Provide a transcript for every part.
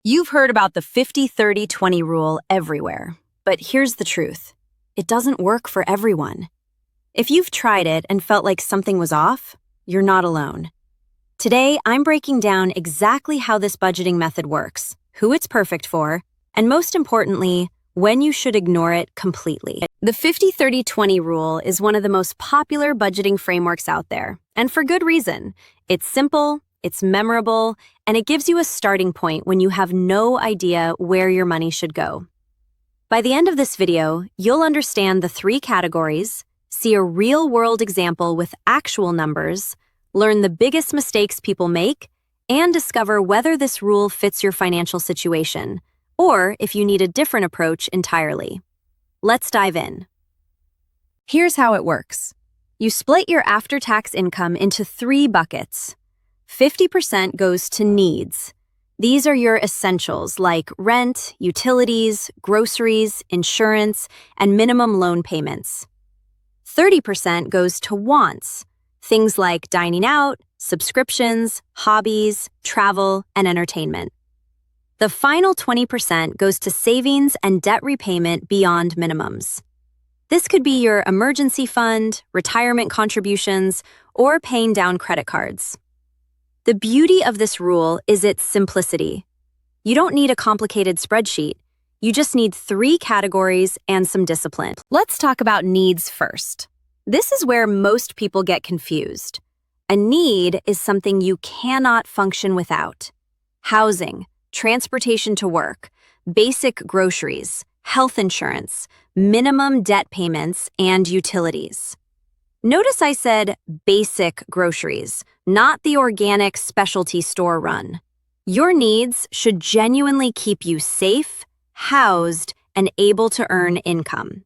You've heard about the 50-30-20 rule everywhere, but here's the truth. It doesn't work for everyone. If you've tried it and felt like something was off, you're not alone. Today, I'm breaking down exactly how this budgeting method works, who it's perfect for, and most importantly, when you should ignore it completely. The 50-30-20 rule is one of the most popular budgeting frameworks out there, and for good reason. It's simple, it's memorable, and it gives you a starting point when you have no idea where your money should go. By the end of this video, you'll understand the 3 categories, see a real-world example with actual numbers, learn the biggest mistakes people make, and discover whether this rule fits your financial situation, or if you need a different approach entirely. Let's dive in. Here's how it works. You split your after-tax income into 3 buckets. 50% goes to needs. These are your essentials like rent, utilities, groceries, insurance, and minimum loan payments. 30% goes to wants, things like dining out, subscriptions, hobbies, travel, and entertainment. The final 20% goes to savings and debt repayment beyond minimums. This could be your emergency fund, retirement contributions, or paying down credit cards. The beauty of this rule is its simplicity. You don't need a complicated spreadsheet. You just need 3 categories and some discipline. Let's talk about needs first. This is where most people get confused. A need is something you cannot function without. Housing, transportation to work, basic groceries, health insurance, minimum debt payments, and utilities. Notice I said basic groceries, not the organic specialty store run. Your needs should genuinely keep you safe, housed, and able to earn income.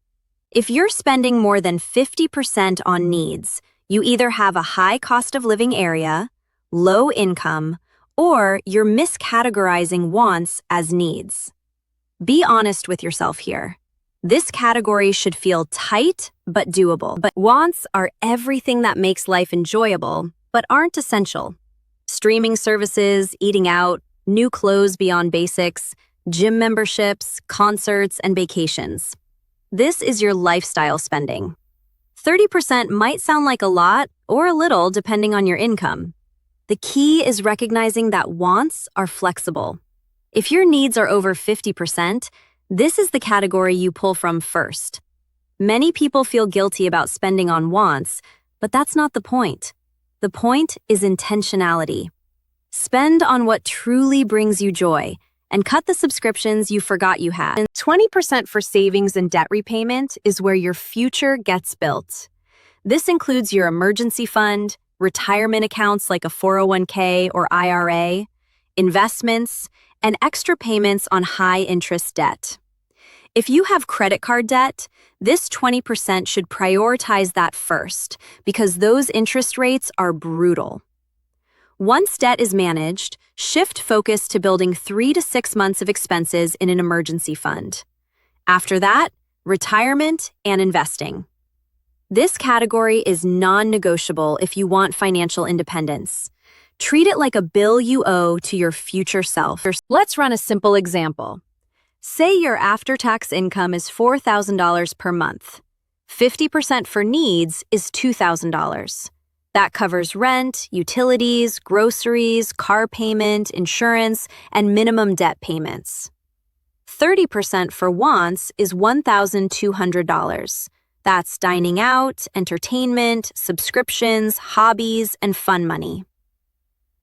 If you're spending more than 50% on needs, you either have a high cost of living area, low income, or you're miscategorizing wants as needs. Be honest with yourself here. This category should feel tight but doable. But wants are everything that makes life enjoyable, but aren't essential. Streaming services, eating out, new clothes beyond basics, gym memberships, concerts, and vacations. This is your lifestyle spending. 30% might sound like a lot or a little depending on your income. The key is recognizing that wants are flexible. If your needs are over 50%, this is the category you pull from first. Many people feel guilty about spending on wants, but that's not the point. The point is intentionality. Spend on what truly brings you joy and cut the subscriptions you forgot you had. And 20% for savings and debt repayment is where your future gets built. This includes your emergency fund, retirement accounts like a 401k or IRA, investments, and extra payments on high-interest debt. If you have credit card debt, this 20% should prioritize that first because those interest rates are brutal. Once debt is managed, shift focus to building 3 to 6 months of expenses in an emergency fund. After that, retirement and investing. This category is non-negotiable if you want financial independence. Treat it like a bill you owe to your future self. Let's run a simple example. Say your after-tax income is $4,000 per month. 50% for needs is $2,000. That covers rent, utilities, groceries, car payment, insurance, and minimum debt payments. 30% for wants is $1,200. That's dining out, entertainment, subscriptions, hobbies, and fun money.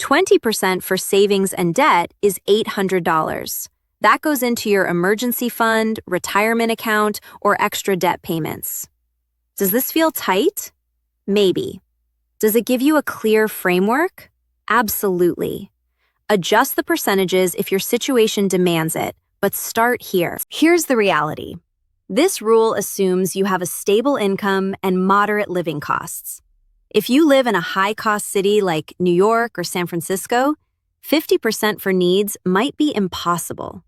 20% for savings and debt is $800. That goes into your emergency fund, retirement account, or extra debt payments. Does this feel tight? Maybe. Does it give you a clear framework? Absolutely. Adjust the percentages if your situation demands it, but start here. Here's the reality. This rule assumes you have a stable income and moderate living costs. If you live in a high-cost city like New York or San Francisco, 50% for needs might be impossible.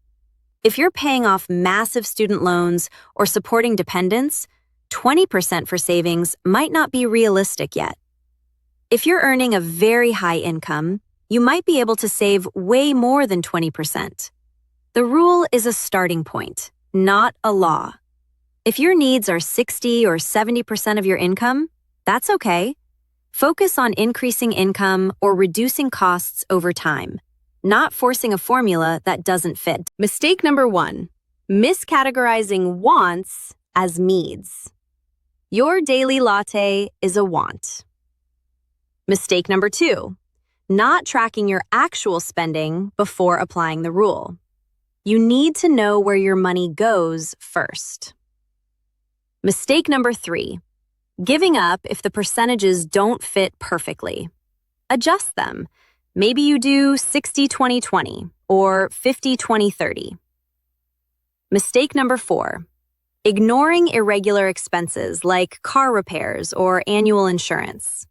If you're paying off massive student loans or supporting dependents, 20% for savings might not be realistic yet. If you're earning a very high income, you might be able to save way more than 20%. The rule is a starting point, not a law. If your needs are 60 or 70% of your income, that's okay. Focus on increasing income or reducing costs over time, not forcing a formula that doesn't fit. Mistake number 1, miscategorizing wants as needs. Your daily latte is a want. Mistake number 2, not tracking your actual spending before applying the rule. You need to know where your money goes first. Mistake number 3, giving up if the percentages don't fit perfectly. Adjust them. Maybe you do 60-20-20 or 50-20-30. Mistake number 4, ignoring irregular expenses like car repairs or annual insurance.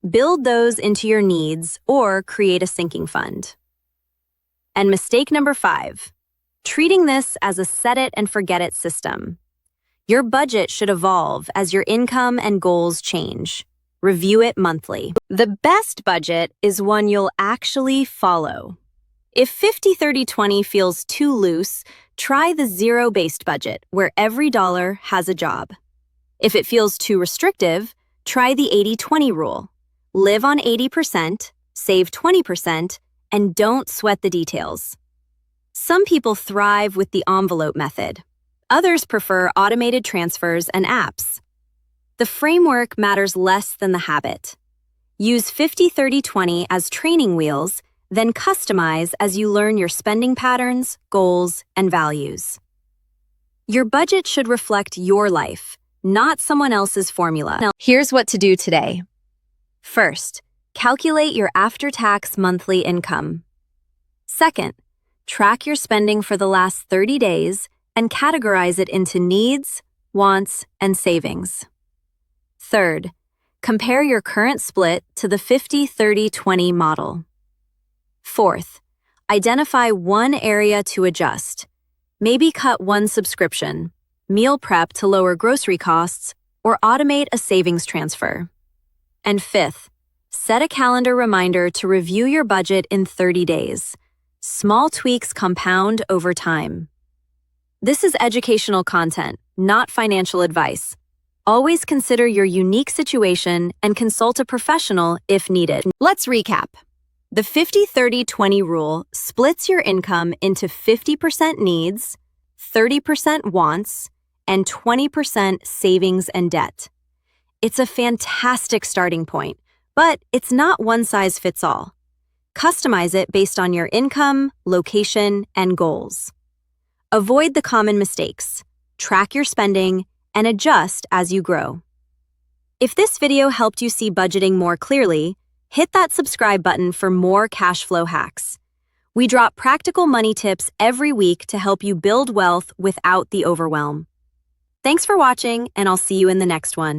Build those into your needs or create a sinking fund. And mistake number 5, treating this as a set-it-and-forget-it system. Your budget should evolve as your income and goals change. Review it monthly. The best budget is one you'll actually follow. If 50-30-20 feels too loose, try the zero-based budget, where every dollar has a job. If it feels too restrictive, try the 80-20 rule. Live on 80%, save 20%, and don't sweat the details. Some people thrive with the envelope method. Others prefer automated transfers and apps. The framework matters less than the habit. Use 50-30-20 as training wheels, then customize as you learn your spending patterns, goals, and values. Your budget should reflect your life, not someone else's formula. Now, here's what to do today. First, calculate your after-tax monthly income. Second, track your spending for the last 30 days and categorize it into needs, wants, and savings. Third, compare your current split to the 50-30-20 model. Fourth, identify one area to adjust. Maybe cut one subscription, meal prep to lower grocery costs, or automate a savings transfer. And fifth, set a calendar reminder to review your budget in 30 days. Small tweaks compound over time. This is educational content, not financial advice. Always consider your unique situation and consult a professional if needed. Let's recap. The 50-30-20 rule splits your income into 50% needs, 30% wants, and 20% savings and debt. It's a fantastic starting point, but it's not one size fits all. Customize it based on your income, location, and goals. Avoid the common mistakes, track your spending, and adjust as you grow. If this video helped you see budgeting more clearly, hit that subscribe button for more cash flow hacks. We drop practical money tips every week to help you build wealth without the overwhelm. Thanks for watching, and I'll see you in the next one.